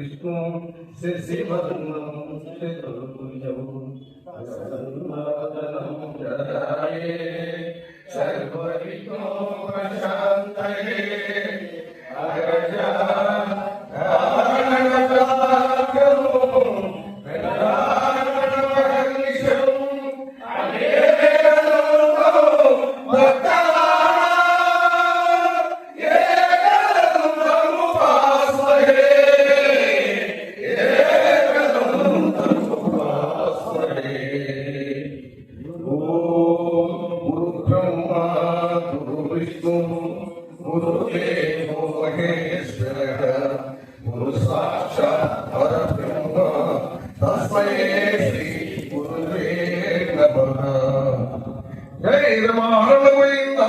విష్ణు శశివర్ణం చతుర్భుజం ప్రసన్నవదనం ధ్యాయే సర్వవిఘ్నోపశాంతయే అగజా गुरुदेवो महेश्वरः गुरु साक्षात् परब्रह्म तस्मै श्री गुरुवे नमः। जय रमण गोविंद।